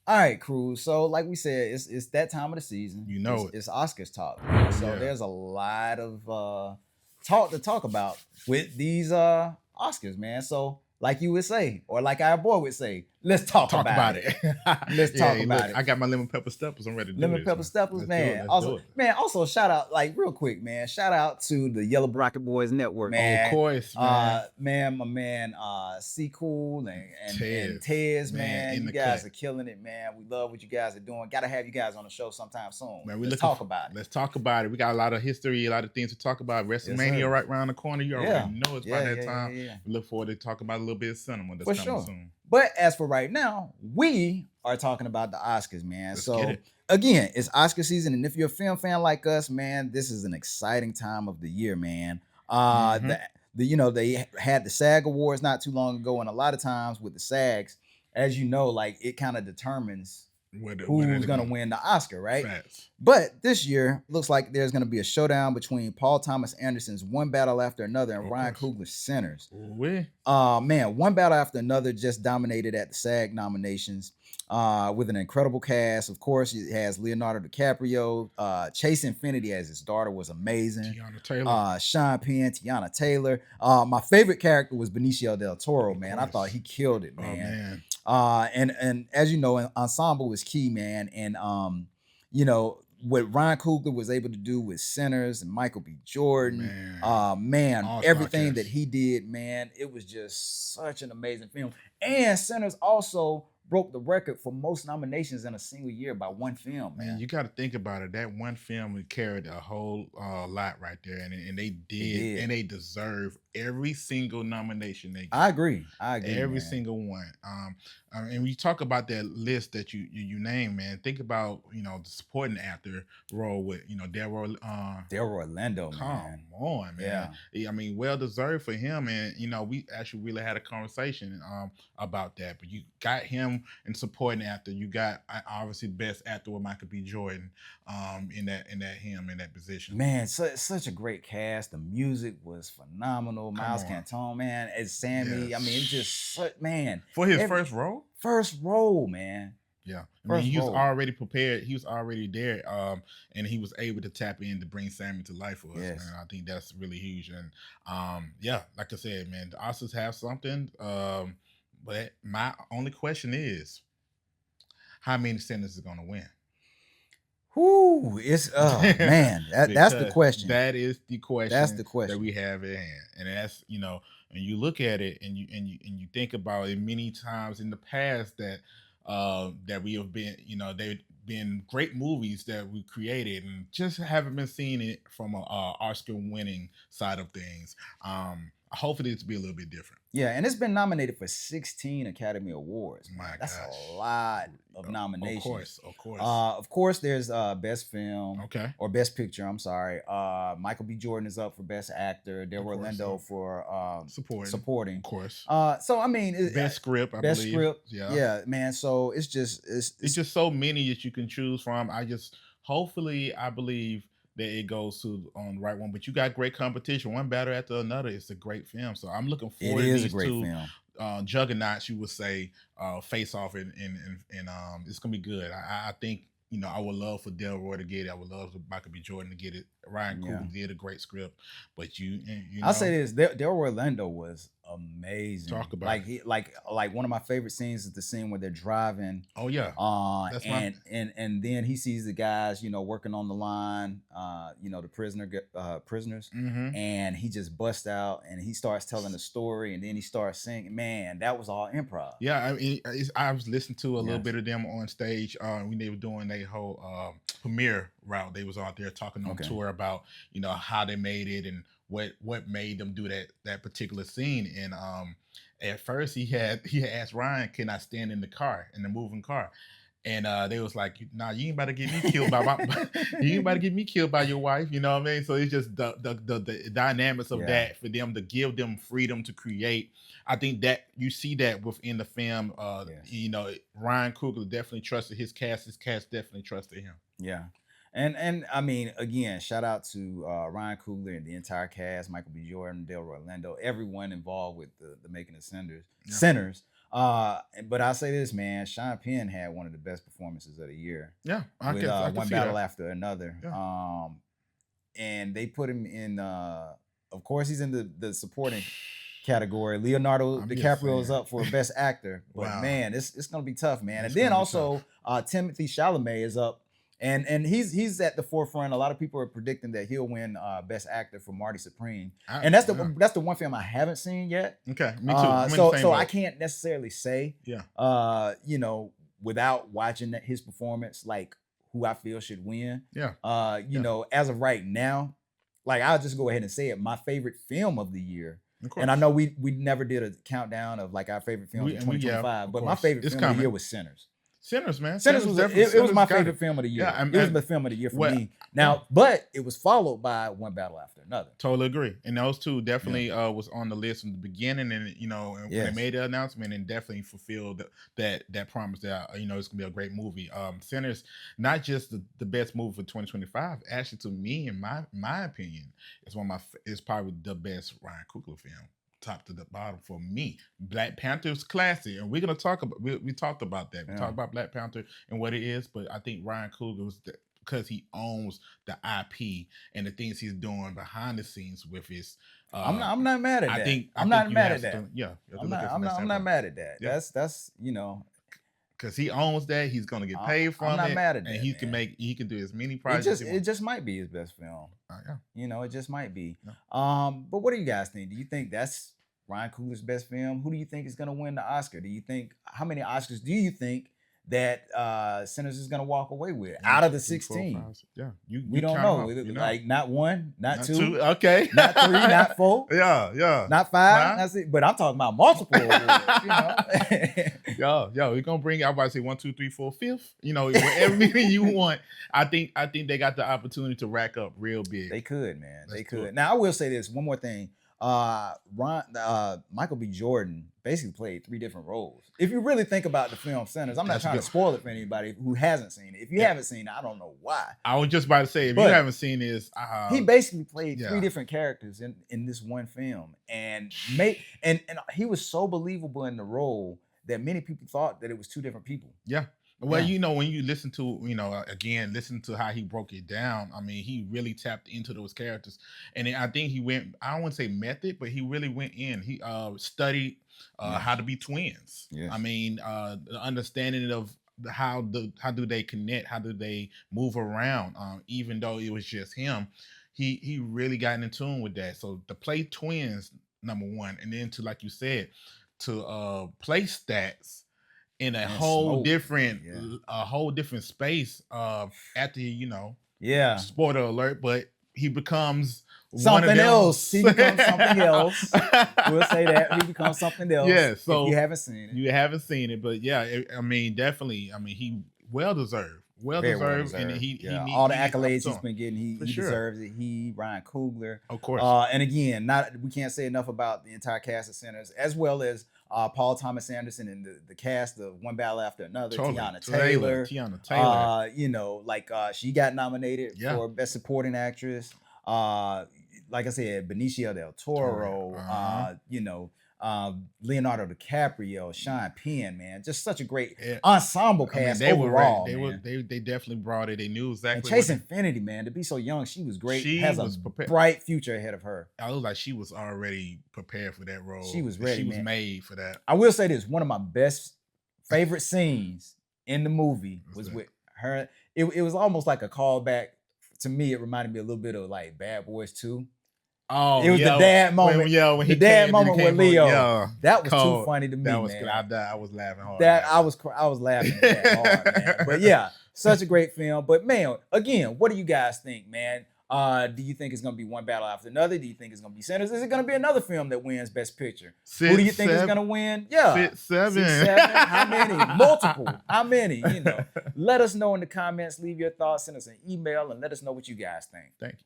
All right, crew. So, like we said, it's that time of the season. You know it. It's Oscars talk, man. So Yeah. there's a lot of talk to talk about with these Oscars, man. So, like you would say, or like our boy would say, let's talk about it. Let's Yeah, talk hey, about look, it. I got my lemon pepper steppers. I'm ready to do Lemon this. pepper man. steppers, Let's do man. it. Let's Also, do it. man. Also, shout out, like real quick, man. Shout out to the Yellow Bracket Boys Network, man. Of course, man. My man, C Cool and Tez, man. in You the guys cut. are killing it, man. We love what you guys are doing. Got to have you guys on the show sometime soon. Man, Let's talk about it. Let's talk about it. We got a lot of history, a lot of things to talk about. WrestleMania sir. right around the corner. You already know it's by that time. Yeah. We look forward to talking about a little bit of cinema that's For coming sure. soon. But as for right now, we are talking about the Oscars, man. Let's so get it. again, it's Oscar season, and if you're a film fan like us, man, this is an exciting time of the year, man. They had the SAG Awards not too long ago, and a lot of times with the SAGs, as you know, like it kind of determines who's gonna win the Oscar, right? Facts. But this year looks like there's gonna be a showdown between Paul Thomas Anderson's One Battle After Another and Ryan Coogler's Sinners. Man, One Battle After Another just dominated at the SAG nominations with an incredible cast. Of course, it has Leonardo DiCaprio. Chase Infinity as his daughter was amazing. Teyana Taylor. Sean Penn, Teyana Taylor. My favorite character was Benicio Del Toro, man. I thought he killed it, man. And as you know, ensemble is key, man. And what Ryan Coogler was able to do with Sinners and Michael B. Jordan, everything that he did, man, it was just such an amazing film. And Sinners also broke the record for most nominations in a single year by one film, man. You got to think about it. That one film carried a whole lot right there, and they did, and they deserve every single nomination they got. I agree. Every single one. And when you talk about that list that you name, man, think about the supporting actor role with Delroy Lindo. Come on, man. Yeah. I mean, well deserved for him, and we actually really had a conversation about that. But you got him and supporting actor. You got obviously best actor with Michael B. Jordan in that position. Man, such a great cast. The music was phenomenal. Miles Cantone, man, as Sammy. Yes. I mean, it's just man for his first role. First role, man. Yeah, I mean, he was already prepared. He was already there, and he was able to tap in to bring Sammy to life for us. Yes. Man, I think that's really huge. And like I said, man, the Oscars have something. But my only question is, how many Senators are going to win? Whoo, it's man, that's the question. That is the question. That's the question that we have at hand, and that's and you look at it and you think about it many times in the past that we have been, they've been great movies that we created and just haven't been seeing it from a Oscar winning side of things. Hopefully it's be a little bit different. Yeah, and it's been nominated for 16 Academy Awards. That's gosh. A lot of nominations. Of course. Of course, there's Best Film. Okay. Or Best Picture, I'm sorry. Michael B. Jordan is up for Best Actor. Delroy Lindo for supporting. Of course. So I mean, Best Script, I best believe. Script. Yeah, man. So it's just so many that you can choose from. Hopefully I believe that it goes to on the right one, but you got great competition. One battle after another. It's a great film, so I'm looking forward to these two juggernauts. You would say face off, and it's gonna be good. I think I would love for Delroy to get it. I would love for Michael B. Jordan to get it. Ryan Coogler did a great script, but I'll say this: Delroy Lindo was amazing. Talk about like one of my favorite scenes is the scene where they're driving. Oh yeah. And then he sees the guys, working on the line, the prisoners, and he just busts out and he starts telling the story, and then he starts singing. Man, that was all improv. Yeah, I mean, I was listening to a little bit of them on stage when they were doing their whole premiere route. They was out there talking on tour about how they made it and what made them do that particular scene. And at first he had asked Ryan, can I stand in the moving car? And they was like, nah, you ain't about to get me killed by you ain't about to get me killed by your wife. You know what I mean? So it's just the dynamics of that for them to give them freedom to create. I think that you see that within the film. Ryan Coogler definitely trusted his cast. His cast definitely trusted him. Yeah. And I mean, again, shout out to Ryan Coogler and the entire cast, Michael B. Jordan, Delroy Lindo, everyone involved with the making of Sinners. But I'll say this, man. Sean Penn had one of the best performances of the year. Yeah, I with can One see Battle that. After Another. Yeah. And they put him in. Of course, he's in the supporting category. Leonardo DiCaprio is up for Best Actor. But man, it's gonna be tough, man. And then also Timothée Chalamet is up. And he's at the forefront. A lot of people are predicting that he'll win Best Actor for Marty Supreme. And that's the one film I haven't seen yet. Okay, me too. So I can't necessarily say, you know, without watching his performance, like who I feel should win. Yeah. You know, as of right now, like I'll just go ahead and say it. My favorite film of the year. And I know we never did a countdown of like our favorite films in 2025, but my favorite film of the year was Sinners. Sinners, man. Sinners was it was my favorite film of the year. Yeah, it was the film of the year for me. Now, but it was followed by One Battle After Another. Totally agree. And those two definitely was on the list from the beginning, and you know, when they made the announcement, and definitely fulfilled that promise that you know it's gonna be a great movie. Sinners, not just the best movie for 2025. Actually, to me, in my opinion, it's probably the best Ryan Coogler film. Top to the bottom for me. Black Panther's classic, and we're gonna talk about. We talked about that. We talked about Black Panther and what it is, but I think Ryan Coogler was because he owns the IP and the things he's doing behind the scenes with his. I'm not mad at that. I'm not mad at that. I'm not mad at that. That's you know. Because he owns that, he's gonna get paid from it. I'm not mad at that, and he can do as many projects. It just might be his best film. Yeah. You know, it just might be. Yeah. But what do you guys think? Do you think that's Ryan Coogler's best film? Who do you think is gonna win the Oscar? Do you think how many Oscars do you think that Sinners is gonna walk away with out of the 16? We don't know. Like not one, not two, okay, not three, not four, not five. That's it. But I'm talking about multiple awards. You know, we're gonna bring. I about to say 1, 2, 3, 4, 5th. You know, whatever you want. I think they got the opportunity to rack up real big. They could, man. They could. Now I will say this one more thing. Michael B. Jordan basically played 3 different roles. If you really think about the film Sinners, I'm not trying to spoil it for anybody who hasn't seen it. If you haven't seen it, I don't know why. I was just about to say, if you haven't seen this, he basically played 3 different characters in this one film, and he was so believable in the role that many people thought that it was 2 different people. Yeah. Well, you know, when you listen to, listen to how he broke it down, I mean, he really tapped into those characters. And I think he went, I don't want to say method, but he really went in. He studied how to be twins. Yes. I mean, the understanding of how do they connect, how do they move around, even though it was just him, he really got in tune with that. So to play twins, number one, and then to, like you said, to play stats in a whole different space after spoiler alert, but he becomes something else. He becomes something else. We'll say that he becomes something else. Yeah, so if you haven't seen it. You haven't seen it, but yeah, I mean, definitely. I mean, he well deserved. Well deserved, and he all the accolades he's been getting, he deserves it. Ryan Coogler, of course. And again, we can't say enough about the entire cast of Sinners, as well as Paul Thomas Anderson and the cast of One Battle After Another. Teyana Taylor. You know, like she got nominated for Best Supporting Actress. Like I said, Benicio Del Toro. You know. Leonardo DiCaprio, Sean Penn, man, just such a great ensemble cast overall. They definitely brought it. They knew exactly. And Chase Infinity, man, to be so young, she was great. She has a bright future ahead of her. I was like, she was already prepared for that role. She was ready. She was made for that. I will say this: one of my favorite scenes in the movie was with her. It was almost like a callback to me. It reminded me a little bit of like Bad Boys 2. Oh, it was the dad moment. When the dad moment with Leo. That was too funny to me, man. I was laughing hard. I was laughing at that hard, man. But yeah, such a great film. But man, again, what do you guys think, man? Do you think it's gonna be One Battle After Another? Do you think it's gonna be Sinners? Is it gonna be another film that wins Best Picture? Who do you think is gonna win? Yeah, 6, 7. How many? Multiple. How many? You know. Let us know in the comments. Leave your thoughts. Send us an email and let us know what you guys think. Thank you.